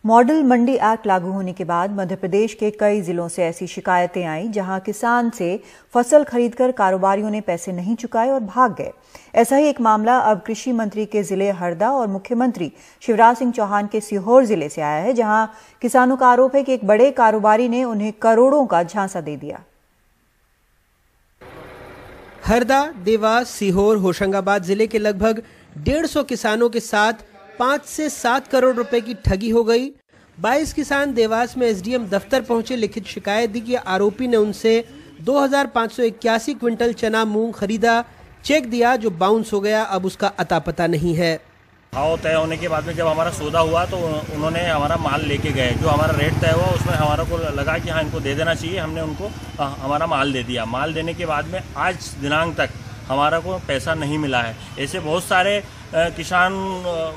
Model मंडी act लागू होने के बाद मध्य प्रदेश के कई जिलों से ऐसी शिकायतें आईं जहां किसान से फसल खरीदकर कारोबारियों ने पैसे नहीं चुकाए और भाग गए। ऐसा ही एक मामला अब कृषि मंत्री के जिले हरदा और मुख्यमंत्री शिवराज सिंह चौहान के सीहोर जिले से आया है, जहां किसानों का आरोप है कि एक बड़े कारोबारी ने उन्हें करोड़ों का झांसा दे दिया। हरदा, देवास, सीहोर, होशंगाबाद जिले के लगभग 150 किसानों के साथ 5 से 7 करोड़ रुपए की ठगी हो गई। 22 किसान देवास में एसडीएम दफ्तर पहुंचे, लिखित शिकायत दी कि आरोपी ने उनसे 2581 क्विंटल चना मूंग खरीदा, चेक दिया जो बाउंस हो गया, अब उसका अता पता नहीं है। भाव तय होने के बाद में जब हमारा सौदा हुआ तो उन्होंने हमारा माल लेके गए, जो हमारा रेट तय हुआ उसमें हमारा को लगा कि हाँ इनको दे देना चाहिए, हमने उनको हमारा माल दे दिया। माल देने के बाद में आज दिनांक तक हमारा को पैसा नहीं मिला है। ऐसे बहुत सारे किसान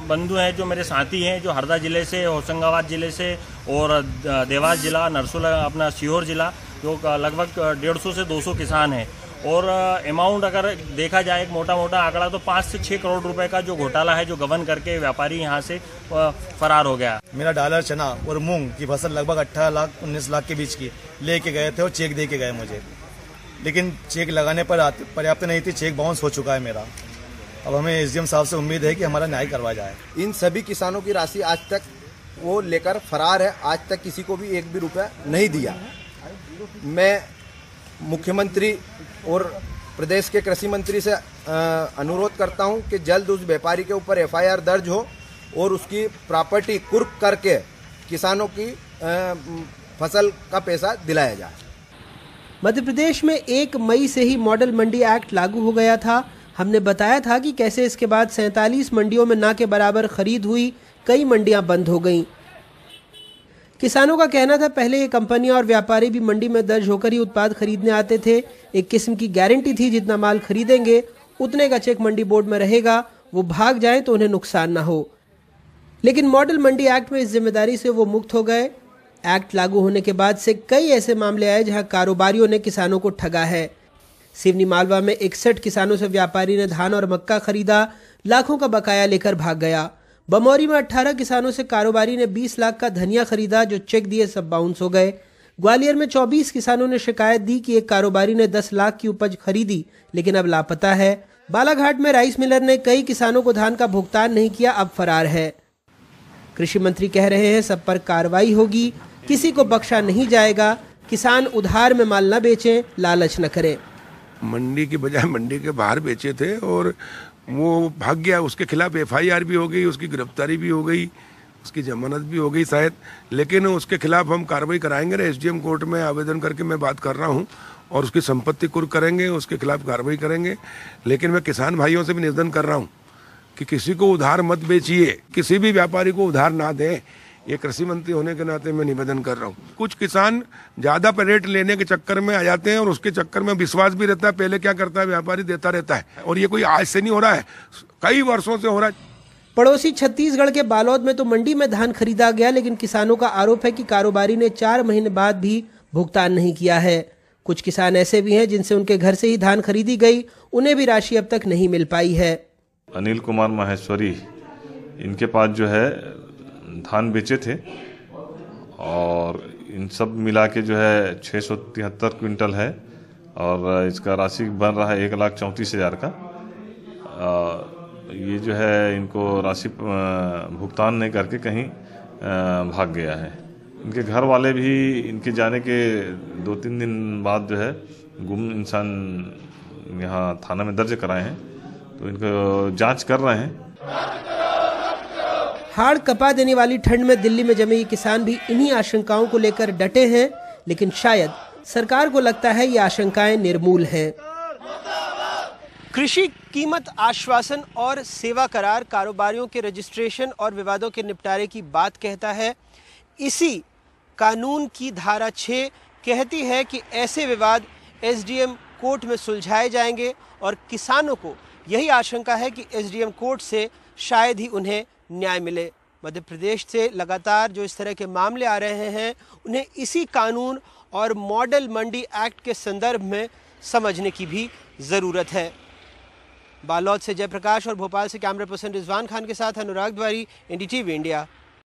बंधु हैं जो मेरे साथी हैं, जो हरदा जिले से, होशंगाबाद जिले से और देवास जिला, नरसुला, अपना सीहोर जिला, जो लगभग 150 से 200 किसान हैं। और अमाउंट अगर देखा जाए एक मोटा आंकड़ा तो 5 से 6 करोड़ रुपए का जो घोटाला है, जो गबन करके व्यापारी यहाँ से फरार हो गया। मेरा डॉलर चना और मूंग की फसल लगभग 18 लाख 19 लाख के बीच की लेके गए थे और चेक दे के गए मुझे, लेकिन चेक लगाने पर पर्याप्त नहीं थी, चेक बाउंस हो चुका है मेरा। अब हमें एसडीएम साहब से उम्मीद है कि हमारा न्याय करवा जाए। इन सभी किसानों की राशि आज तक वो लेकर फरार है, आज तक किसी को भी एक भी रुपया नहीं दिया। मैं मुख्यमंत्री और प्रदेश के कृषि मंत्री से अनुरोध करता हूं कि जल्द उस व्यापारी के ऊपर एफआईआर दर्ज हो और उसकी प्रॉपर्टी कुर्क करके किसानों की फसल का पैसा दिलाया जाए। मध्य प्रदेश में 1 मई से ही मॉडल मंडी एक्ट लागू हो गया था। हमने बताया था कि कैसे इसके बाद 47 मंडियों में ना के बराबर खरीद हुई, कई मंडियां बंद हो गईं। किसानों का कहना था पहले ये कंपनियां और व्यापारी भी मंडी में दर्ज होकर ही उत्पाद खरीदने आते थे। एक किस्म की गारंटी थी जितना माल खरीदेंगे उतने का चेक मंडी बोर्ड में रहेगा, वो भाग जाए तो उन्हें नुकसान ना हो। लेकिन मॉडल मंडी एक्ट में इस जिम्मेदारी से वो मुक्त हो गए। एक्ट लागू होने के बाद से कई ऐसे मामले आए जहां कारोबारियों ने किसानों को ठगा है। सिवनी मालवा में 61 किसानों से व्यापारी ने धान और मक्का खरीदा, लाखों का बकाया लेकर भाग गया। बमौरी में 18 किसानों से कारोबारी ने 20 लाख का धनिया खरीदा, जो चेक दिए सब बाउंस हो गए। ग्वालियर में 24 किसानों ने शिकायत दी कि एक कारोबारी ने 10 लाख की उपज खरीदी लेकिन अब लापता है। बालाघाट में राइस मिलर ने कई किसानों को धान का भुगतान नहीं किया, अब फरार है। कृषि मंत्री कह रहे हैं सब पर कार्रवाई होगी, किसी को बख्शा नहीं जाएगा। किसान उधार में माल न बेचें, लालच न करें। मंडी की बजाय मंडी के बाहर बेचे थे और वो भाग गया, उसके खिलाफ एफआईआर भी हो गई, उसकी गिरफ्तारी भी हो गई, उसकी जमानत भी हो गई शायद, लेकिन उसके खिलाफ हम कार्रवाई कराएंगे। एसडीएम कोर्ट में आवेदन करके मैं बात कर रहा हूं और उसकी संपत्ति कुर्क करेंगे, उसके खिलाफ कार्रवाई करेंगे। लेकिन मैं किसान भाइयों से भी निवेदन कर रहा हूं कि किसी को उधार मत बेचिए, किसी भी व्यापारी को उधार ना दें। ये कृषि मंत्री होने के नाते मैं निवेदन कर रहा हूँ। कुछ किसान ज्यादा पे रेट लेने के चक्कर में आ जाते हैं और उसके चक्कर में विश्वास भी रहता है, पहले क्या करता है व्यापारी देता रहता है, और ये कोई आज से नहीं हो रहा है, कई वर्षों से हो रहा है। पड़ोसी छत्तीसगढ़ के बालोद में तो मंडी में धान खरीदा गया, लेकिन किसानों का आरोप है कि कारोबारी ने 4 महीने बाद भी भुगतान नहीं किया है। कुछ किसान ऐसे भी हैं जिनसे उनके घर से ही धान खरीदी गई, उन्हें भी राशि अब तक नहीं मिल पाई है। अनिल कुमार माहेश्वरी, इनके पास जो है धान बेचे थे और इन सब मिला के जो है 673 क्विंटल है और इसका राशि बन रहा है 1,34,000 का। ये जो है इनको राशि भुगतान नहीं करके कहीं भाग गया है। इनके घर वाले भी इनके जाने के 2-3 दिन बाद जो है गुम इंसान यहाँ थाना में दर्ज कराए हैं, तो इनको जांच कर रहे हैं। हाड़ कपा देने वाली ठंड में दिल्ली में जमे ये किसान भी इन्हीं आशंकाओं को लेकर डटे हैं, लेकिन शायद सरकार को लगता है ये आशंकाएं निर्मूल हैं। कृषि कीमत आश्वासन और सेवा करार कारोबारियों के रजिस्ट्रेशन और विवादों के निपटारे की बात कहता है। इसी कानून की धारा 6 कहती है कि ऐसे विवाद एसडीएम कोर्ट में सुलझाए जाएंगे और किसानों को यही आशंका है कि एसडीएम कोर्ट से शायद ही उन्हें न्याय मिले। मध्य प्रदेश से लगातार जो इस तरह के मामले आ रहे हैं उन्हें इसी कानून और मॉडल मंडी एक्ट के संदर्भ में समझने की भी ज़रूरत है। बालोद से जयप्रकाश और भोपाल से कैमरा पर्सन रिजवान खान के साथ अनुराग द्वारी, एनडीटीवी इंडिया।